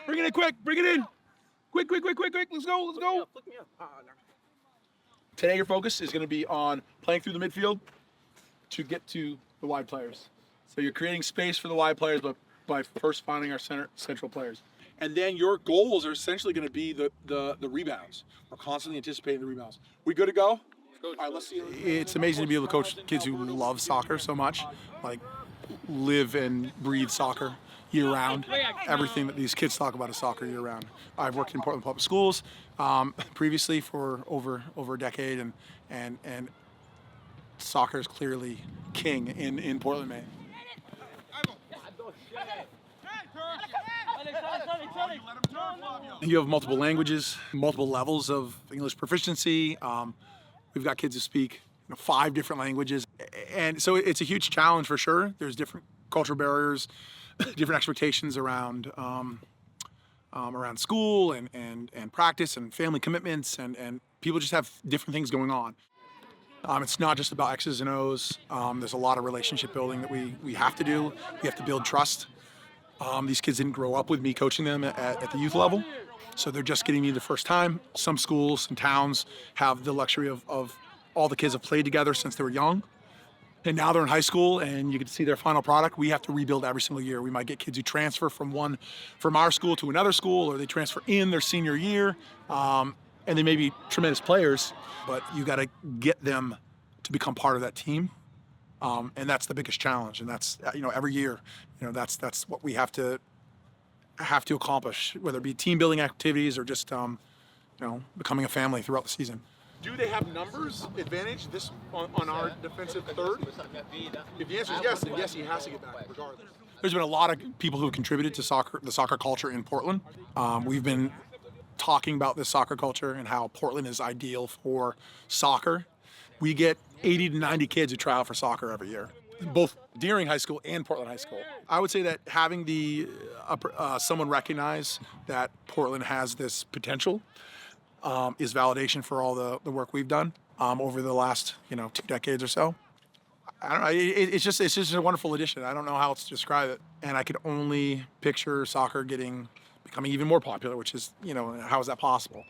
Bring it in quick. Bring it in. Quick. Let's go. Today your focus is going to be on playing through the midfield to get to the wide players. So you're creating space for the wide players, but by first finding our central players. And then your goals are essentially going to be the rebounds. We're constantly anticipating the rebounds. We good to go? All right, let's see. It's amazing to be able to coach kids who love soccer so much, like live and breathe soccer year round. Everything that these kids talk about is soccer year round. I've worked in Portland Public Schools previously for over a decade, and soccer is clearly king in Portland, Maine. You have multiple languages, multiple levels of English proficiency. We've got kids who speak 5 different languages, and so it's a huge challenge for sure. There's different cultural barriers, different expectations around school and practice and family commitments, and people just have different things going on. It's not just about X's and O's. There's a lot of relationship building that we have to do. We have to build trust. These kids didn't grow up with me coaching them at the youth level, so they're just getting me the first time. Some schools and towns have the luxury of all the kids have played together since they were young, and now they're in high school and you get to see their final product. We have to rebuild every single year. We might get kids who transfer from our school to another school, or they transfer in their senior year, and they may be tremendous players, but you got to get them to become part of that team. And that's the biggest challenge, and that's every year, that's what we have to accomplish, whether it be team building activities or just becoming a family throughout the season. Do they have numbers advantage on our defensive third? If the answer is yes, then yes, he has to get back regardless. There's been a lot of people who have contributed to the soccer culture in Portland. We've been talking about this soccer culture and how Portland is ideal for soccer. We get 80 to 90 kids who try out for soccer every year, both during high school and Portland High School. I would say that having someone recognize that Portland has this potential is validation for all the work we've done over the last 2 decades or so. I don't know. It's just a wonderful addition. I don't know how else to describe it, and I could only picture soccer becoming even more popular, which is how is that possible?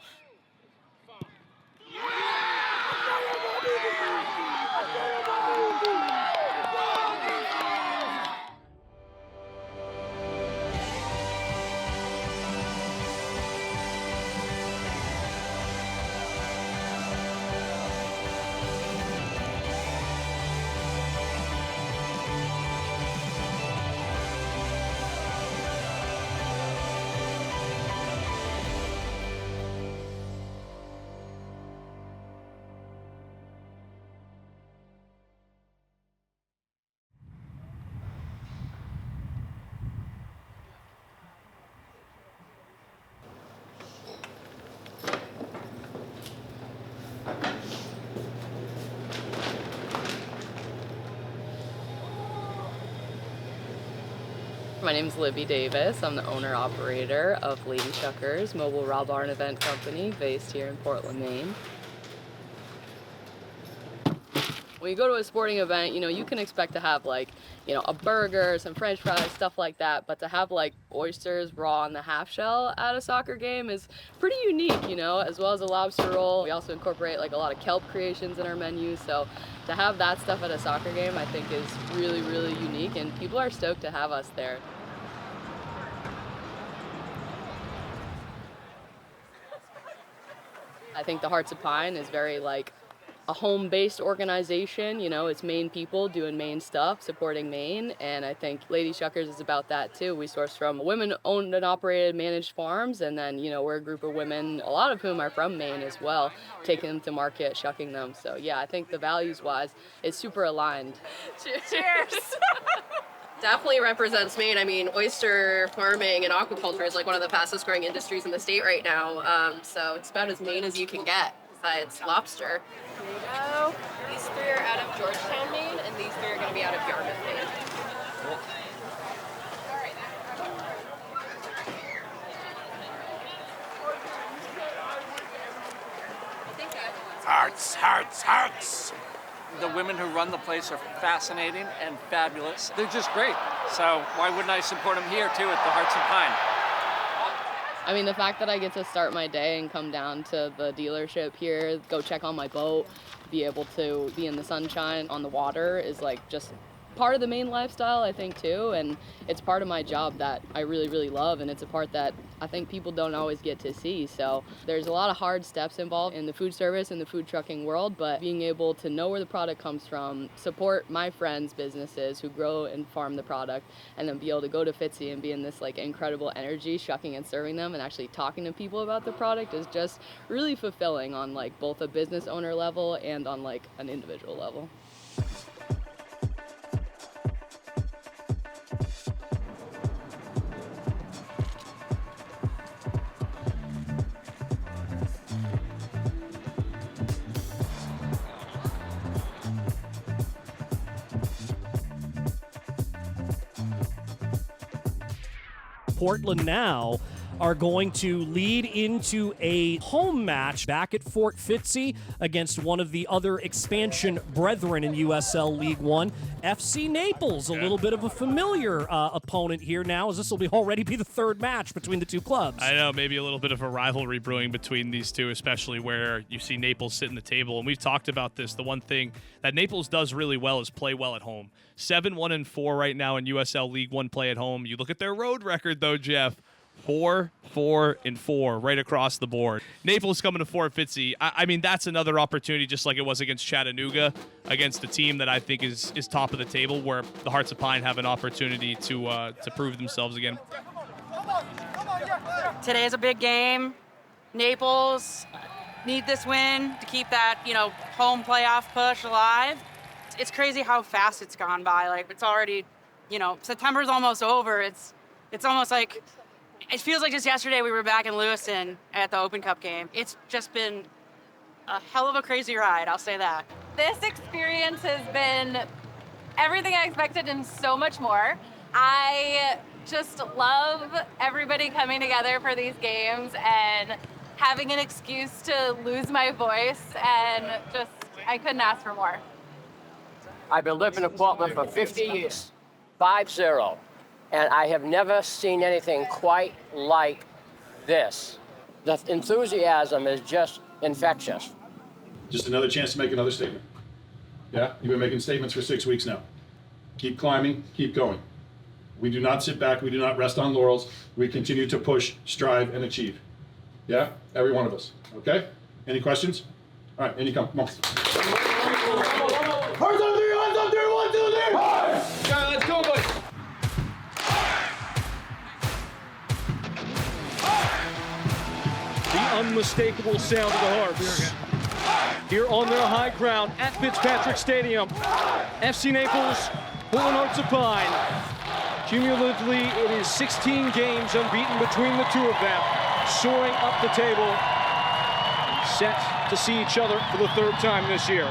My name is Libby Davis. I'm the owner-operator of Lady Shuckers, mobile raw barn event company based here in Portland, Maine. When you go to a sporting event, you can expect to have a burger, some french fries, stuff like that, but to have oysters raw on the half shell at a soccer game is pretty unique, as well as a lobster roll. We also incorporate a lot of kelp creations in our menu, so to have that stuff at a soccer game I think is really, really unique, and people are stoked to have us there. I think the Hearts of Pine is very a home-based organization. It's Maine people doing Maine stuff, supporting Maine, and I think Lady Shuckers is about that too. We source from women-owned and operated, managed farms, and then we're a group of women, a lot of whom are from Maine as well, taking them to market, shucking them. So yeah, I think the values-wise, it's super aligned. Cheers! Definitely represents Maine. I mean, oyster farming and aquaculture is one of the fastest growing industries in the state right now. So it's about as Maine as you can get, besides lobster. Here you go. These 3 are out of Georgetown, Maine, and these 3 are going to be out of Yarmouth, Maine. Hearts! The women who run the place are fascinating and fabulous. They're just great. So why wouldn't I support them here too at the Hearts and Pine? I mean, the fact that I get to start my day and come down to the dealership here, go check on my boat, be able to be in the sunshine on the water is like just part of the main lifestyle, I think, too. And it's part of my job that I really, really love. And it's a part that I think people don't always get to see. So there's a lot of hard steps involved in the food service and the food trucking world, but being able to know where the product comes from, support my friends' businesses who grow and farm the product, and then be able to go to Fitzy and be in this like incredible energy, shucking and serving them and actually talking to people about the product is just really fulfilling on like both a business owner level and on like an individual level. Portland now are going to lead into a home match back at Fort Fitzy against one of the other expansion brethren in USL League One, FC Naples. A little bit of a familiar opponent here now, as this will already be the third match between the two clubs. I know, maybe a little bit of a rivalry brewing between these two, especially where you see Naples sit in the table. And we've talked about this. The one thing that Naples does really well is play well at home. 7-1-4 right now in USL League One play at home. You look at their road record, though, Jeff. 4-4-4 right across the board. Naples coming to Fort Fitzy. I mean, that's another opportunity, just like it was against Chattanooga, against a team that I think is top of the table, where the Hearts of Pine have an opportunity to prove themselves again. Today's a big game. Naples need this win to keep that, home playoff push alive. It's crazy how fast it's gone by. Like, it's already, September's almost over. It's almost like, it feels like just yesterday we were back in Lewiston at the Open Cup game. It's just been a hell of a crazy ride, I'll say that. This experience has been everything I expected and so much more. I just love everybody coming together for these games and having an excuse to lose my voice, and just, I couldn't ask for more. I've been living in Portland for 50 years, 5-0. And I have never seen anything quite like this. The enthusiasm is just infectious. Just another chance to make another statement. Yeah, you've been making statements for 6 weeks now. Keep climbing, keep going. We do not sit back, we do not rest on laurels. We continue to push, strive, and achieve. Yeah, every one of us, okay? Any questions? All right, in you come on. Hearts on three, 1, 2, 3! Yeah, let's go, boys. The unmistakable sound of the Hearts. Here on their high ground at Fitzpatrick Stadium. FC Naples, Portland Hearts of Pine. Cumulatively, it is 16 games unbeaten between the two of them. Soaring up the table, set to see each other for the third time this year.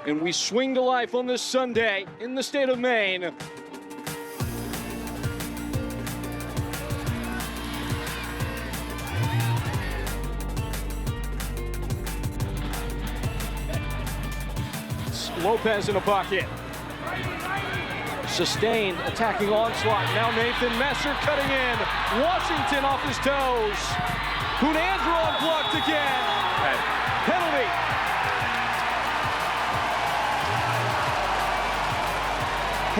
And we swing to life on this Sunday in the state of Maine. Lopez in a bucket. Sustained attacking onslaught. Now Nathan Messer cutting in. Washington off his toes. Hunandron blocked again. Penalty.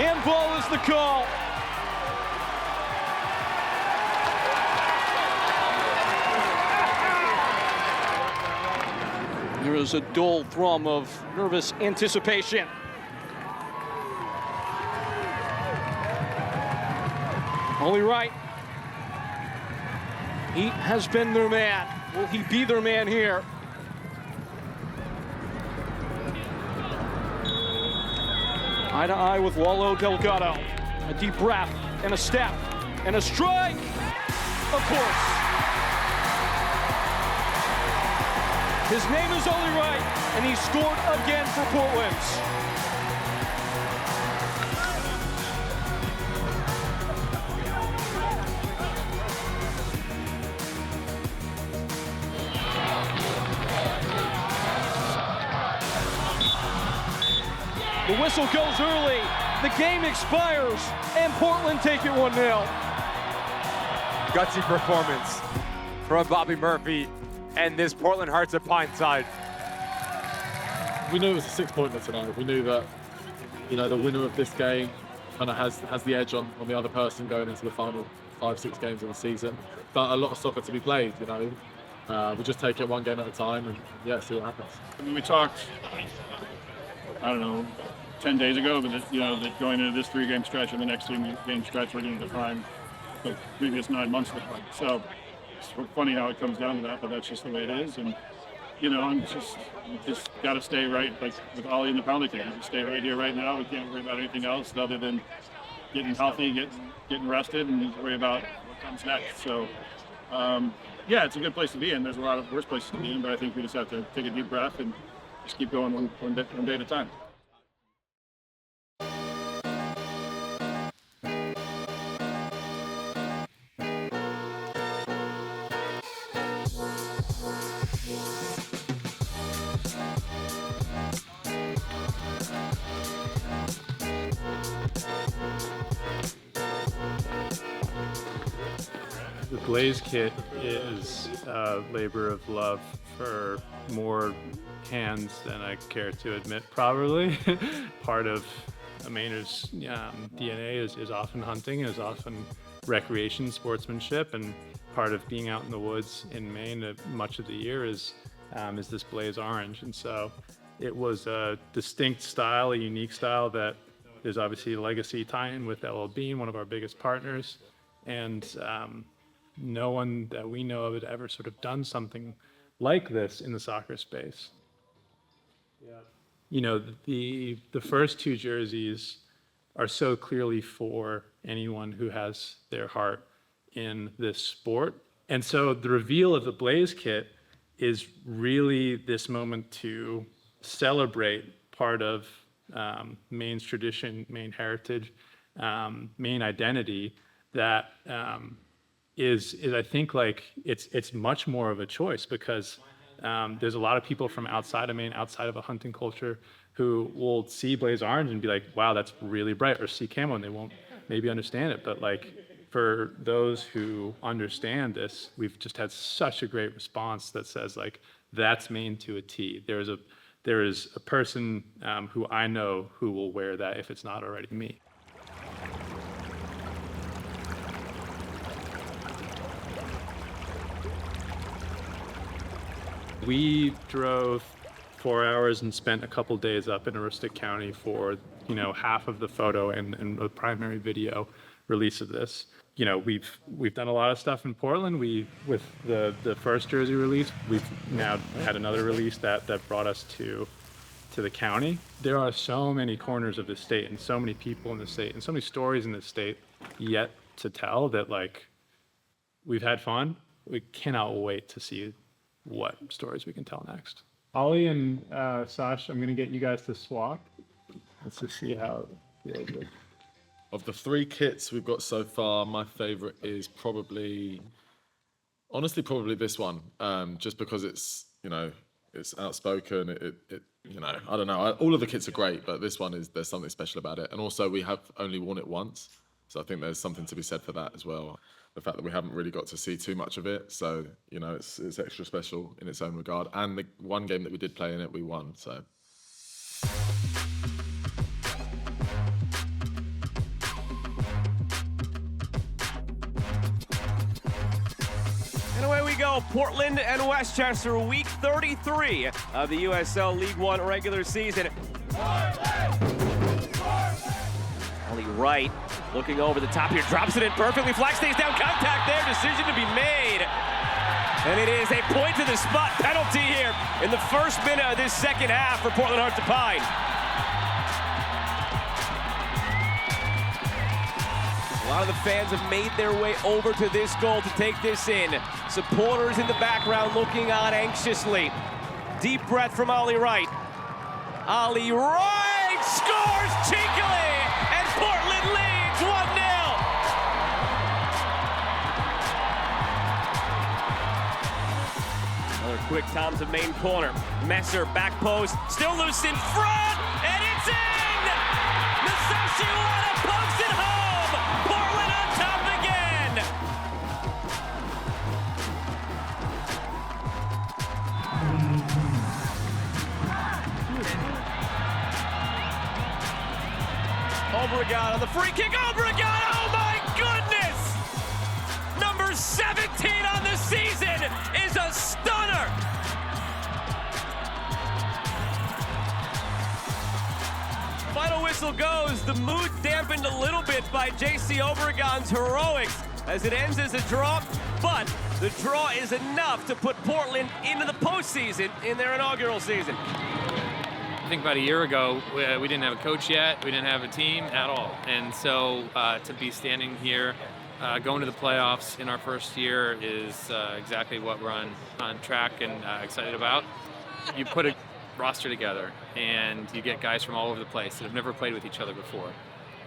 Handball is the call. There is a dull thrum of nervous anticipation. Only right. He has been their man. Will he be their man here? Eye to eye with Wallo Delgado. A deep breath and a step and a strike. Of course. His name is Only Right, and he scored again for Portland. The whistle goes early. The game expires, and Portland take it 1-0. Gutsy performance from Bobby Murphy and this Portland Hearts of Pine side. We knew it was a 6-pointer tonight. We knew that, the winner of this game kind of has the edge on the other person going into the final 5-6 games of the season. But a lot of soccer to be played, we just take it one game at a time and see what happens. I mean, we talked, 10 days ago, but that going into this 3-game stretch and the next 3-game stretch, we're going to define the previous 9 months of the fight. So it's funny how it comes down to that, but that's just the way it is. And I'm just got to stay right, like with Ollie and the pounding team. Just stay right here, right now. We can't worry about anything else other than getting healthy, getting rested, and worry about what comes next. So, it's a good place to be in. There's a lot of worse places to be in, but I think we just have to take a deep breath and just keep going one day at a time. The Blaze kit is a labor of love for more hands than I care to admit, probably. Part of a Mainer's DNA is often hunting, is often recreation, sportsmanship, and part of being out in the woods in Maine much of the year is this Blaze orange. And so it was a distinct style, a unique style that there's obviously a legacy tie-in with LL Bean, one of our biggest partners, and no one that we know of had ever sort of done something like this in the soccer space. The first 2 jerseys are so clearly for anyone who has their heart in this sport. And so the reveal of the Blaze kit is really this moment to celebrate part of Maine's tradition, Maine heritage, Maine identity that is I think like it's much more of a choice because there's a lot of people from outside of Maine, outside of a hunting culture, who will see Blaze Orange and be like, wow, that's really bright, or see camo and they won't maybe understand it. But like for those who understand this, we've just had such a great response that says like, that's Maine to a T. There is a person who I know who will wear that if it's not already me. We drove 4 hours and spent a couple days up in Aroostook County for, half of the photo and the primary video release of this. We've done a lot of stuff in Portland. With the first jersey release, we've now had another release that brought us to the county. There are so many corners of the state and so many people in the state and so many stories in the state yet to tell that like we've had fun. We cannot wait to see what stories we can tell next. Ollie and Sash, I'm going to get you guys to swap. Let's just see how it feels. Of the 3 kits we've got so far, my favorite is probably this one. Just because it's outspoken. I don't know. All of the kits are great, but this one there's something special about it. And also we have only worn it once. So I think there's something to be said for that as well. The fact that we haven't really got to see too much of it. So, it's extra special in its own regard. And the one game that we did play in it, we won, so. And away we go, Portland and Westchester, week 33 of the USL League One regular season. Ollie Wright looking over the top here, drops it in perfectly, flag stays down, contact there, decision to be made. And it is a point to the spot penalty here in the first minute of this second half for Portland Hearts of Pine. A lot of the fans have made their way over to this goal to take this in. Supporters in the background looking on anxiously. Deep breath from Ollie Wright. Ollie Wright scores cheekily, and Portland leads 1-0. Another quick tom to main corner. Messer, back post, still loose in front, and it's in! Seshuana pokes it home. Portland on top again. Obregon on the free kick. Obregon, oh my goodness! Number 17 on the season is a stunner. Final whistle goes. The mood dampened a little bit by J.C. Obregon's heroics as it ends as a draw, but the draw is enough to put Portland into the postseason in their inaugural season. I think about a year ago, we didn't have a coach yet. We didn't have a team at all. And so to be standing here, going to the playoffs in our first year is exactly what we're on track and excited about. You put a roster together and you get guys from all over the place that have never played with each other before.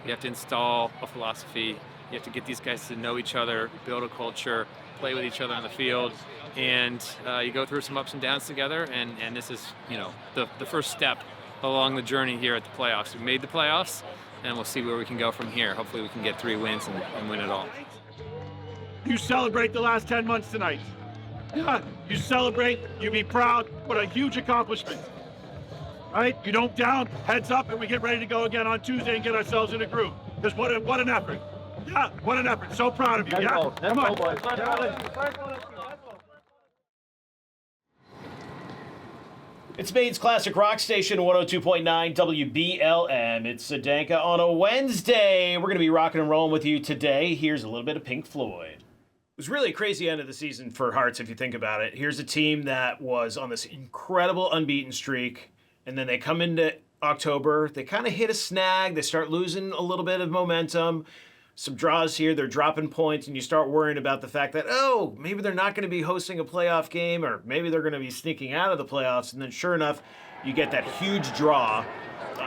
You have to install a philosophy. You have to get these guys to know each other, build a culture, play with each other on the field, and you go through some ups and downs together, and this is, you know, the first step along the journey here at the playoffs. We made the playoffs, and we'll see where we can go from here. Hopefully we can get 3 wins and win it all. You celebrate the last 10 months tonight. Yeah, you celebrate, you be proud. What a huge accomplishment. Right? You don't down, heads up, and we get ready to go again on Tuesday and get ourselves in a groove. Because what an effort. Yeah, what an effort. So proud of you. Yeah, come on. It's Maine's Classic Rock Station, 102.9 WBLM. It's Sadanka on a Wednesday. We're going to be rocking and rolling with you today. Here's a little bit of Pink Floyd. It was really a crazy end of the season for Hearts, if you think about it. Here's a team that was on this incredible unbeaten streak, and then they come into October. They kind of hit a snag. They start losing a little bit of momentum. Some draws here, they're dropping points, and you start worrying about the fact that, oh, maybe they're not going to be hosting a playoff game, or maybe they're going to be sneaking out of the playoffs. And then sure enough, you get that huge draw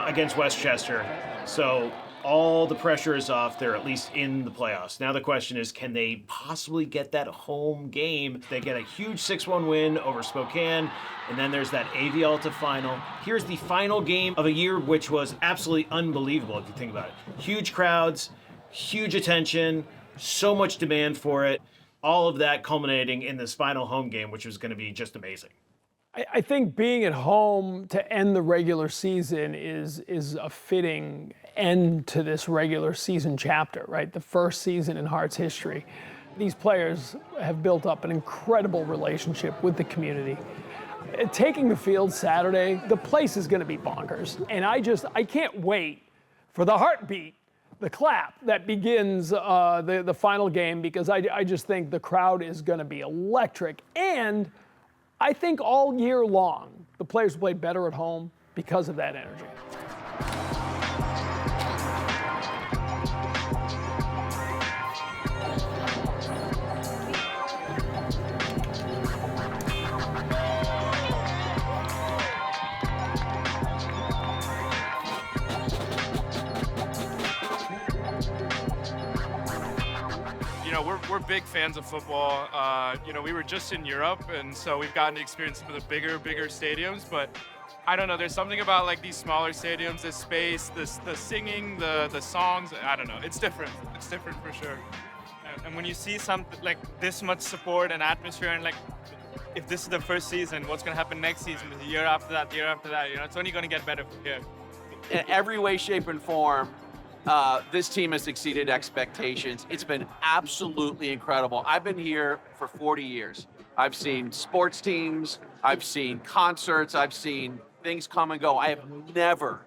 against Westchester. So all the pressure is off. They're at least in the playoffs. Now the question is, can they possibly get that home game? They get a huge 6-1 win over Spokane, and then there's that AV Alta final. Here's the final game of a year which was absolutely unbelievable if you think about it. Huge crowds, huge attention, so much demand for it, all of that culminating in this final home game, which was going to be just amazing. I think being at home to end the regular season is a fitting end to this regular season chapter, right? The first season in Hearts history. These players have built up an incredible relationship with the community. Taking the field Saturday, the place is going to be bonkers. And I can't wait for the heartbeat, the clap that begins the final game, because I just think the crowd is going to be electric. And I think all year long, the players play better at home because of that energy. You know, we're big fans of football. You know, we were just in Europe, and so we've gotten to experience some of the bigger stadiums, but I don't know, there's something about like these smaller stadiums, the space, the singing, the songs, I don't know, it's different. It's different for sure. And when you see something like this much support and atmosphere, and like, if this is the first season, what's gonna happen next season, the year after that, you know, it's only gonna get better from here. In every way, shape, and form, this team has exceeded expectations. It's been absolutely incredible. I've been here for 40 years. I've seen sports teams, I've seen concerts, I've seen things come and go. I have never,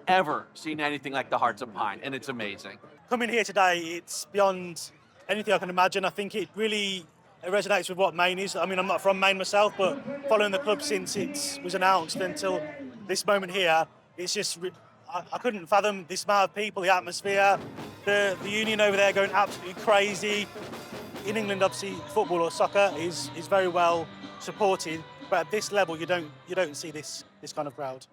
ever seen anything like the Hearts of Pine, and it's amazing. Coming here today, it's beyond anything I can imagine. I think it really resonates with what Maine is. I mean, I'm not from Maine myself, but following the club since it was announced until this moment here, it's just, I couldn't fathom this amount of people, the atmosphere, the union over there going absolutely crazy. In England, obviously, football or soccer is very well supported, but at this level, you don't see this kind of crowd.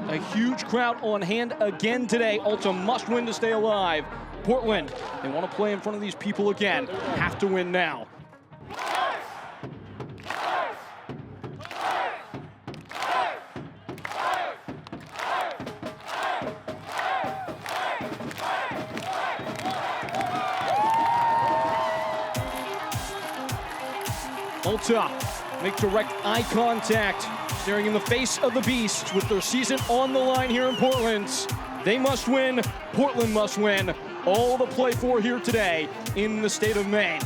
A huge crowd on hand again today. Ulta must win to stay alive. Portland, they want to play in front of these people again. Have to win now. Ulta make direct eye contact, staring in the face of the beast with their season on the line here in Portland. They must win. Portland must win. All to play for here today in the state of Maine.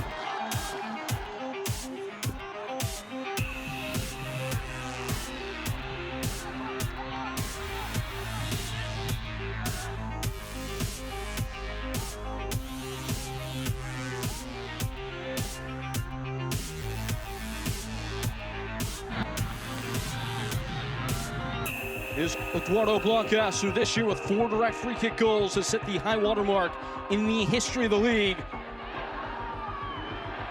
Is Eduardo Blancas, who this year with 4 direct free kick goals has set the high water mark in the history of the league.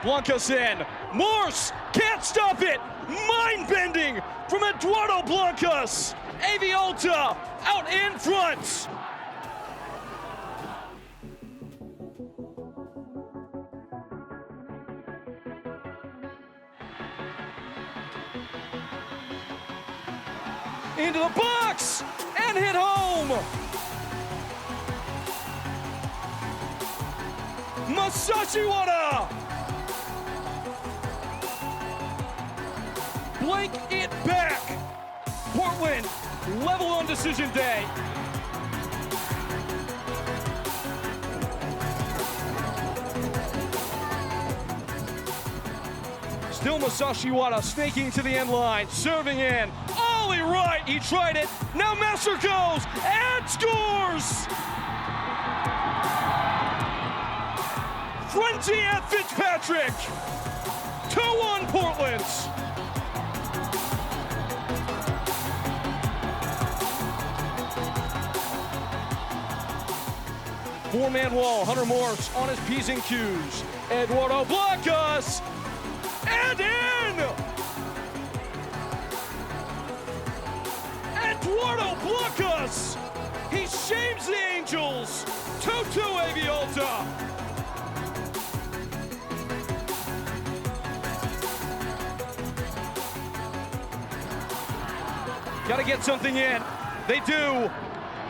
Blancas in. Morse can't stop it. Mind-bending from Eduardo Blancas. Aviolta out in front. Into the box and hit home. Masashiwara. Blank it back. Portland level on decision day. Still Masashiwara snaking to the end line, serving in. Ollie right, he tried it. Now Messer goes and scores! Frenzy at Fitzpatrick. 2-1 Portland. Four-man wall, Hunter Morse on his P's and Q's. Eduardo Blancas, and in! Eduardo Blancas, he shames the Angels. 2-2 Aviolta. Got to get something in. They do.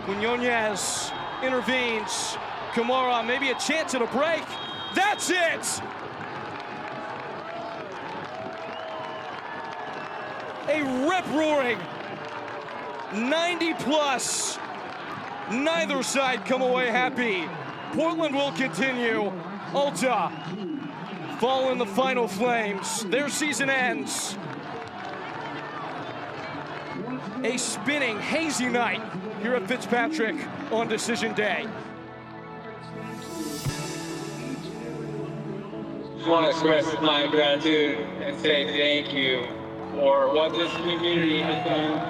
Quinones intervenes. Kamara, maybe a chance at a break. That's it! A rip-roaring 90 plus. Neither side come away happy. Portland will continue. Ulta fall in the final flames. Their season ends. A spinning, hazy night here at Fitzpatrick on decision day. I want to express my gratitude and say thank you for what this community has done.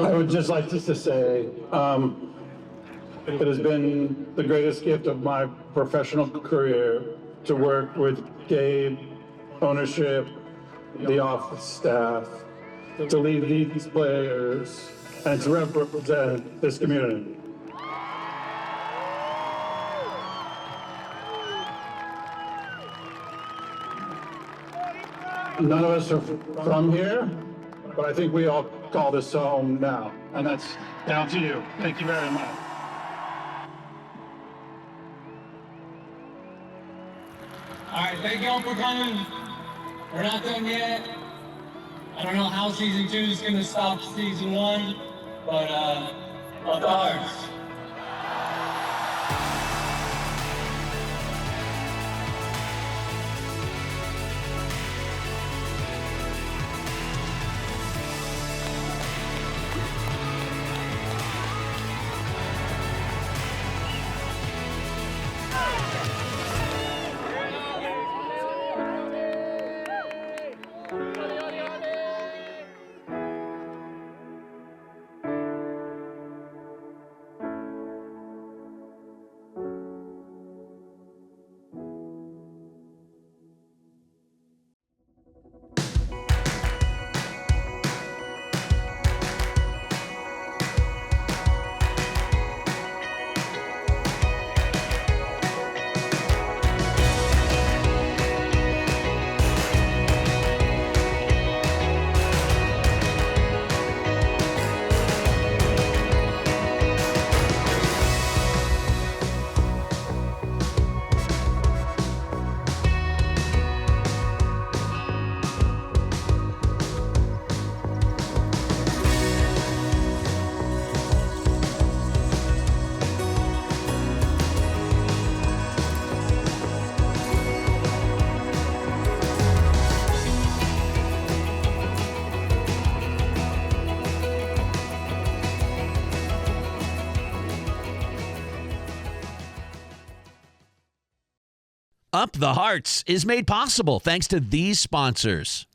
I would just like to say, it has been the greatest gift of my professional career to work with Gabe, ownership, the office staff, to lead these players, and to represent this community. None of us are from here, but I think we all call this home now, and that's down to you. Thank you very much. All right, thank y'all for coming. We're not done yet. I don't know how season 2 is going to stop season 1, but up the hearts. Up the Hearts is made possible thanks to these sponsors.